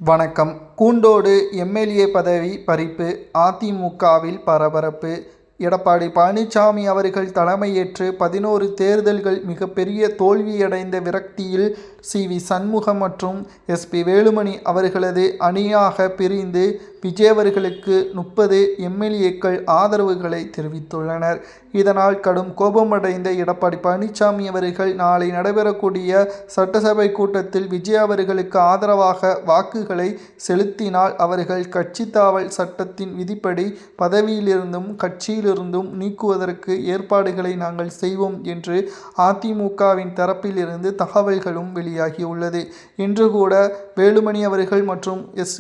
வணக்கம். கூண்டோடு எம்எல்ஏ பதவி பறிப்பு, அதிமுகவில் பரபரப்பு. எடப்பாடி பழனிசாமி அவர்கள் தலைமையேற்று 11 தேர்தல்கள் மிகப்பெரிய தோல்வியடைந்த விரக்தியில் சி. சண்முகம் மற்றும் எஸ். வேலுமணி அவர்களது அணியாக பிரிந்து விஜய் அவர்களுக்கு 30 எம்எல்ஏக்கள் ஆதரவுகளை தெரிவித்துள்ளனர். இதனால் கடும் கோபமடைந்த எடப்பாடி பழனிசாமி அவர்கள் நாளை நடைபெறக்கூடிய சட்டசபை கூட்டத்தில் விஜய் அவர்களுக்கு ஆதரவாக வாக்குகளை செலுத்தினால் அவர்கள் கட்சி தாவல் சட்டத்தின் விதிப்படி பதவியிலிருந்தும் கட்சியிலிருந்தும் நீக்குவதற்கு ஏற்பாடுகளை நாங்கள் செய்வோம் என்று அதிமுகவின் தரப்பில் இருந்து தகவல்களும் வெளியாகியுள்ளது. இன்று கூட வேலுமணி அவர்கள் மற்றும் எஸ்.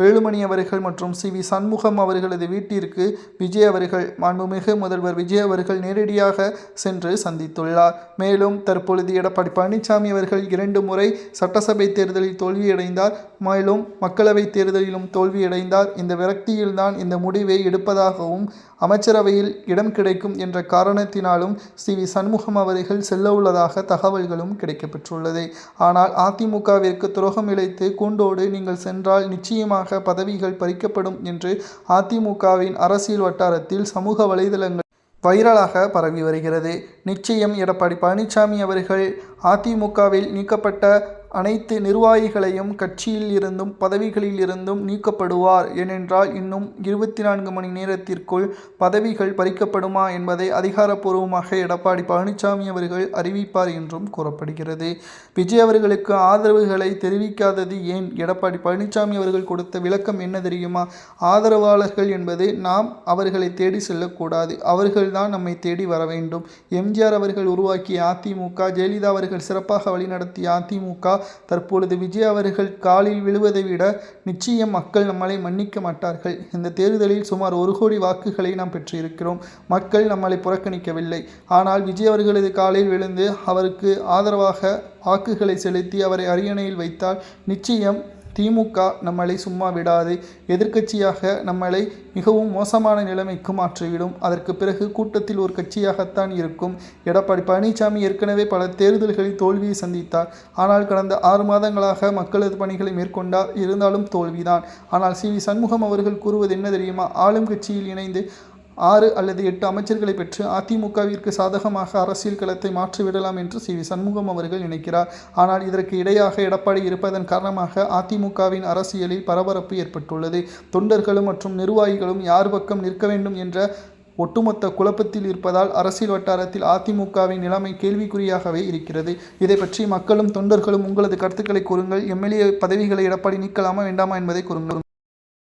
வேலுமணி அவர்கள் மற்றும் சி. சண்முகம் அவர்களது வீட்டிற்கு விஜய் அவர்கள் மாண்புமிகு முதல்வர் விஜய் அவர்கள் நேரடியாக சென்று சந்தித்துள்ளார். மேலும் தற்பொழுது எடப்பாடி பழனிசாமி அவர்கள் 2 முறை சட்டசபை தேர்தலில் தோல்வியடைந்தார். மேலும் மக்களவைத் தேர்தலிலும் தோல்வியடைந்தார். இந்த விரக்தியில்தான் இந்த முடிவை எடுப்பதாகவும் அமைச்சரவையில் இடம் கிடைக்கும் என்ற காரணத்தினாலும் சி. சண்முகம் அவர்கள் செல்ல உள்ளதாக தகவல்களும் கிடைக்கப்பெற்றுள்ளது. ஆனால் அதிமுகவிற்கு துரோகம் இழைத்து கூண்டோடு நீங்கள் சென்றால் நிச்சயமாக பதவிகள் பறிக்கப்படும் என்று அதிமுகவின் அரசியல் வட்டாரத்தில் சமூக வலைதளங்கள் வைரலாக பரவி வருகிறது. நிச்சயம் எடப்பாடி பழனிசாமி அவர்கள் அதிமுகவில் நீக்கப்பட்ட அனைத்து நிர்வாகிகளையும் கட்சியில் இருந்தும் பதவிகளில் இருந்தும் நீக்கப்படுவார். ஏனென்றால் இன்னும் 24 மணி நேரத்திற்குள் பதவிகள் பறிக்கப்படுமா என்பதை அதிகாரப்பூர்வமாக எடப்பாடி பழனிசாமி அவர்கள் அறிவிப்பார் என்றும் கூறப்படுகிறது. விஜய் அவர்களுக்கு ஆதரவுகளை தெரிவிக்காதது ஏன்? எடப்பாடி பழனிசாமி அவர்கள் கொடுத்த விளக்கம் என்ன தெரியுமா? ஆதரவாளர்கள் என்பது நாம் அவர்களை தேடி செல்லக்கூடாது, அவர்கள்தான் நம்மை தேடி வர வேண்டும். எம்ஜிஆர் அவர்கள் உருவாக்கிய அதிமுக, ஜெயலலிதா அவர்கள் சிறப்பாக வழிநடத்திய அதிமுக தற்பொழுது விஜய் அவர்கள் காலில் விழுவதை விட நிச்சயம் மக்கள் நம்மளை மன்னிக்க மாட்டார்கள். இந்த தேர்தலில் சுமார் 1 கோடி வாக்குகளை நாம் பெற்றிருக்கிறோம். மக்கள் நம்மளை புறக்கணிக்கவில்லை. ஆனால் விஜய் அவர்களது காலில் விழுந்து அவருக்கு ஆதரவாக வாக்குகளை செலுத்தி அவரை அரியணையில் வைத்தால் நிச்சயம் திமுக நம்மளை சும்மா விடாது. எதிர்க்கட்சியாக நம்மளை மிகவும் மோசமான நிலைமைக்கு மாற்றிவிடும். அதற்கு பிறகு கூட்டத்தில் ஒரு கட்சியாகத்தான் இருக்கும். எடப்பாடி பழனிசாமி ஏற்கனவே பல தேர்தல்களில் தோல்வியை சந்தித்தார். ஆனால் கடந்த 6 மாதங்களாக மக்களது பணிகளை மேற்கொண்டார். இருந்தாலும் தோல்விதான். ஆனால் சி. சண்முகம் அவர்கள் கூறுவது என்ன தெரியுமா? ஆளும் கட்சியில் இணைந்து 6 அல்லது 8 அமைச்சர்களை பெற்று அதிமுகவிற்கு சாதகமாக அரசியல் களத்தை மாற்றிவிடலாம் என்று சி. சண்முகம் அவர்கள் நினைக்கிறார். ஆனால் இதற்கு இடையாக எடப்பாடி இருப்பதன் காரணமாக அதிமுகவின் அரசியலில் பரபரப்பு ஏற்பட்டுள்ளது. தொண்டர்களும் மற்றும் நிர்வாகிகளும் யார் பக்கம் நிற்க வேண்டும் என்ற ஒட்டுமொத்த குழப்பத்தில் இருப்பதால் அரசியல் வட்டாரத்தில் அதிமுகவின் நிலைமை கேள்விக்குறியாகவே இருக்கிறது. இதை பற்றி மக்களும் தொண்டர்களும் உங்களது கருத்துக்களை கூறுங்கள். எம்எல்ஏ பதவிகளை எடப்பாடி நீக்கலாமா வேண்டாமா என்பதை கூறுங்கள்.